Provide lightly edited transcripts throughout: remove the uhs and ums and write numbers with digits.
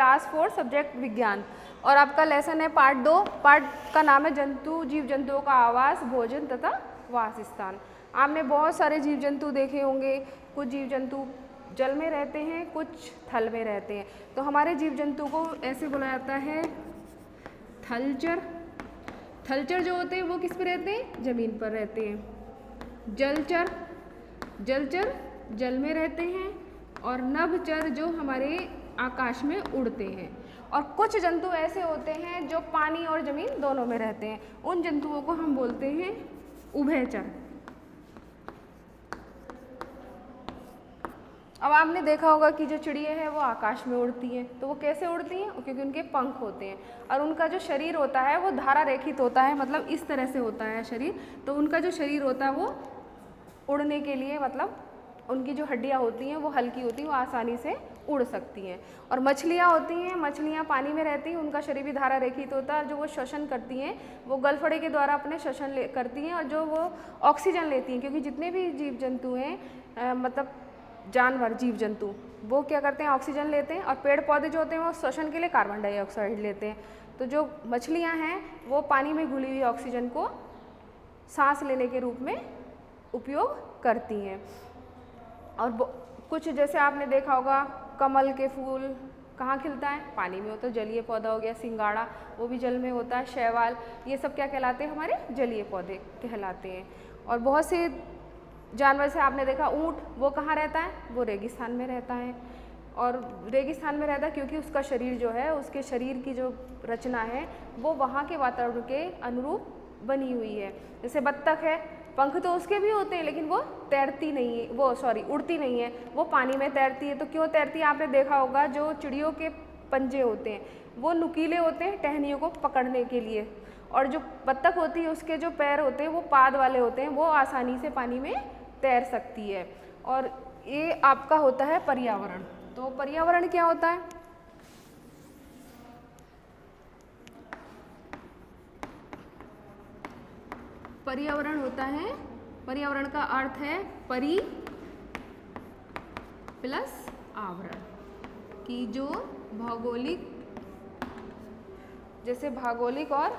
Class 4 subject विज्ञान और आपका लेसन है पार्ट 2। पार्ट का नाम है जंतु जीव जंतुओं का आवास, भोजन तथा वासस्थान। आपने बहुत सारे जीव जंतु देखे होंगे, कुछ जीव जंतु जल में रहते हैं, कुछ थल में रहते हैं। तो हमारे जीव जंतु को ऐसे बुलाया जाता है थलचर। थलचर जो होते हैं वो किस पे रहते हैं? जमीन पर रहते हैं। जलचर, जलचर जल में रहते हैं और नभचर जो हमारे आकाश में उड़ते हैं। और कुछ जंतु ऐसे होते हैं जो पानी और जमीन दोनों में रहते हैं, उन जंतुओं को हम बोलते हैं उभयचर। अब आपने देखा होगा कि जो चिड़िया है वो आकाश में उड़ती हैं, तो वो कैसे उड़ती हैं? क्योंकि उनके पंख होते हैं और उनका जो शरीर होता है वो धारा रेखित होता है, मतलब इस तरह से होता है शरीर। तो उनका जो शरीर होता है वो उड़ने के लिए, मतलब उनकी जो हड्डियाँ होती हैं वो हल्की होती हैं, वो आसानी से उड़ सकती हैं। और मछलियाँ होती हैं, मछलियाँ पानी में रहती हैं, उनका शरीर भी धारा रेखित होता है और जो वो श्वसन करती हैं वो गलफड़े के द्वारा अपने श्वसन करती हैं और जो वो ऑक्सीजन लेती हैं। क्योंकि जितने भी जीव जंतु हैं मतलब जानवर जीव जंतु वो क्या करते हैं? ऑक्सीजन लेते हैं और पेड़ पौधे जो होते हैं वो श्वसन के लिए कार्बन डाइऑक्साइड लेते हैं। तो जो मछलियाँ हैं वो पानी में घुली हुई ऑक्सीजन को सांस लेने के रूप में उपयोग करती हैं। और कुछ जैसे आपने देखा होगा कमल के फूल कहाँ खिलता है? पानी में होता है, जलीय पौधा हो गया। सिंगाड़ा वो भी जल में होता है। शैवाल, ये सब क्या कहलाते हैं? हमारे जलीय पौधे कहलाते हैं। और बहुत से जानवर से आपने देखा ऊँट, वो कहाँ रहता है? वो रेगिस्तान में रहता है। और रेगिस्तान में रहता है क्योंकि उसका शरीर जो है, उसके शरीर की जो रचना है वो वहाँ के वातावरण के अनुरूप बनी हुई है। जैसे बत्तख है, पंख तो उसके भी होते हैं लेकिन वो तैरती नहीं है, वो उड़ती नहीं है, वो पानी में तैरती है। तो क्यों तैरती है? आपने देखा होगा जो चिड़ियों के पंजे होते हैं वो नुकीले होते हैं टहनियों को पकड़ने के लिए, और जो बत्तख होती है उसके जो पैर होते हैं वो पाद वाले होते हैं, वो आसानी से पानी में तैर सकती है। और ये आपका होता है पर्यावरण। तो पर्यावरण क्या होता है? पर्यावरण होता है, पर्यावरण का अर्थ है परि प्लस आवरण, कि जो भौगोलिक, जैसे भौगोलिक और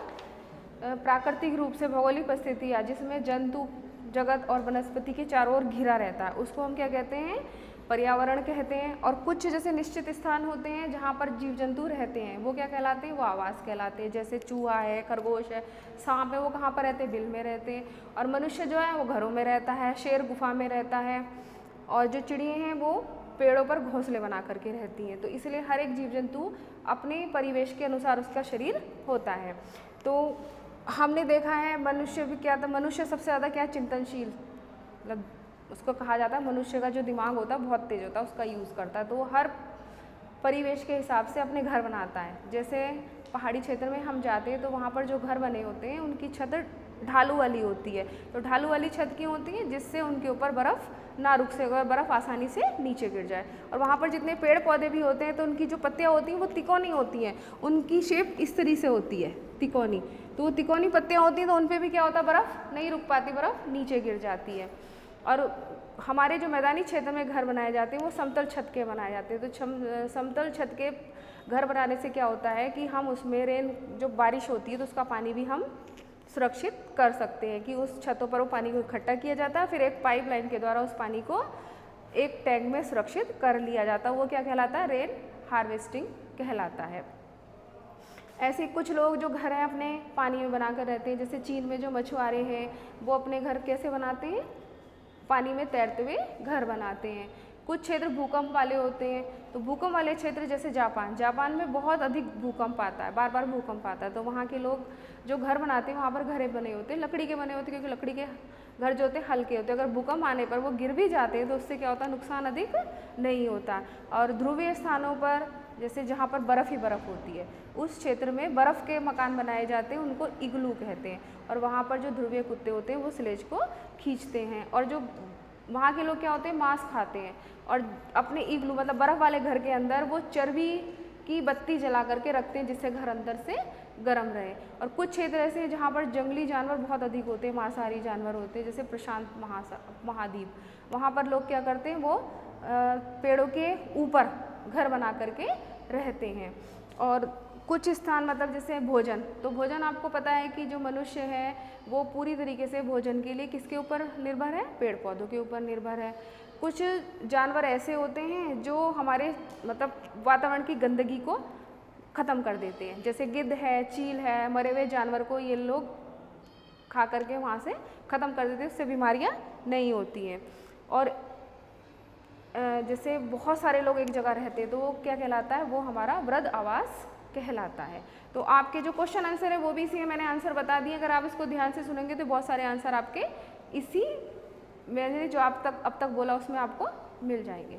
प्राकृतिक रूप से भौगोलिक परिस्थितियाँ जिसमें जंतु जगत और वनस्पति के चारों ओर घिरा रहता है उसको हम क्या कहते हैं? पर्यावरण कहते हैं। और कुछ जैसे निश्चित स्थान होते हैं जहाँ पर जीव जंतु रहते हैं वो क्या कहलाते हैं? वो आवास कहलाते हैं। जैसे चूहा है, खरगोश है, सांप है, वो कहाँ पर रहते हैं? बिल में रहते हैं। और मनुष्य जो है वो घरों में रहता है, शेर गुफा में रहता है, और जो चिड़िया हैं वो पेड़ों पर घोंसले बना करके रहती हैं। तो इसलिए हर एक जीव जंतु अपने परिवेश के अनुसार उसका शरीर होता है। तो हमने देखा है मनुष्य भी क्या था? मनुष्य सबसे ज़्यादा क्या चिंतनशील, मतलब उसको कहा जाता है मनुष्य का जो दिमाग होता है बहुत तेज होता है, उसका यूज़ करता है। तो वो हर परिवेश के हिसाब से अपने घर बनाता है। जैसे पहाड़ी क्षेत्र में हम जाते हैं तो वहाँ पर जो घर बने होते हैं उनकी छत ढालू वाली होती है। तो ढालू वाली छत क्यों होती है? जिससे उनके ऊपर बर्फ़ ना रुक सके और बर्फ़ आसानी से नीचे गिर जाए। और वहाँ पर जितने पेड़ पौधे भी होते हैं तो उनकी जो पत्तियाँ होती हैं वो तिकोनी होती हैं, उनकी शेप इस तरह से होती है तिकोनी। तो वो तिकोनी पत्तियाँ होती हैं तो उन पर भी क्या होता है? बर्फ़ नहीं रुक पाती, बर्फ़ नीचे गिर जाती है। और हमारे जो मैदानी क्षेत्र में घर बनाए जाते हैं वो समतल छत के बनाए जाते हैं। तो समतल छत के घर बनाने से क्या होता है कि हम उसमें जो बारिश होती है तो उसका पानी भी हम सुरक्षित कर सकते हैं, कि उस छतों पर वो पानी को इकट्ठा किया जाता है, फिर एक पाइपलाइन के द्वारा उस पानी को एक टैंक में सुरक्षित कर लिया जाता है। वो क्या कहलाता है? रेन हार्वेस्टिंग कहलाता है। ऐसे कुछ लोग जो घर हैं अपने पानी में बनाकर रहते हैं। जैसे चीन में जो मछुआरे हैं वो अपने घर कैसे बनाते हैं? पानी में तैरते हुए घर बनाते हैं। कुछ क्षेत्र भूकंप वाले होते हैं, तो भूकंप वाले क्षेत्र जैसे जापान में बहुत अधिक भूकंप आता है, बार बार भूकंप आता है। तो वहाँ के लोग जो घर बनाते हैं वहाँ पर घरें बने होते हैं, लकड़ी के बने होते हैं, क्योंकि लकड़ी के घर जो होते हैं हल्के होते हैं। अगर भूकंप आने पर वो गिर भी जाते हैं तो उससे क्या होता है? नुकसान अधिक नहीं होता। और ध्रुवीय स्थानों पर जैसे जहाँ पर बर्फ़ ही बर्फ़ होती है उस क्षेत्र में बर्फ़ के मकान बनाए जाते हैं, उनको इग्लू कहते हैं। और वहाँ पर जो ध्रुवीय कुत्ते होते हैं वो स्लेज को खींचते हैं। और जो वहाँ के लोग क्या होते हैं? मांस खाते हैं और अपने इग्लू मतलब बर्फ़ वाले घर के अंदर वो चर्बी की बत्ती जला करके रखते हैं जिससे घर अंदर से गर्म रहे। और कुछ क्षेत्र ऐसे हैं जहाँ पर जंगली जानवर बहुत अधिक होते हैं, मांसाहारी जानवर होते हैं, जैसे प्रशांत महाद्वीप, वहाँ पर लोग क्या करते हैं? वो पेड़ों के ऊपर घर बना करके रहते हैं। और कुछ स्थान मतलब जैसे भोजन, तो भोजन आपको पता है कि जो मनुष्य है वो पूरी तरीके से भोजन के लिए किसके ऊपर निर्भर है, पेड़ पौधों के ऊपर निर्भर है। कुछ जानवर ऐसे होते हैं जो हमारे मतलब वातावरण की गंदगी को ख़त्म कर देते हैं, जैसे गिद्ध है, चील है, मरे हुए जानवर को ये लोग खा करके वहाँ से ख़त्म कर देते हैं, उससे बीमारियाँ नहीं होती हैं। और जैसे बहुत सारे लोग एक जगह रहते हैं तो वो क्या कहलाता है, वो हमारा वृहद आवास कहलाता है। तो आपके जो क्वेश्चन आंसर है वो भी इसी में मैंने आंसर बता दिए, अगर आप इसको ध्यान से सुनेंगे तो बहुत सारे आंसर आपके इसी मैंने जो अब तक बोला उसमें आपको मिल जाएंगे।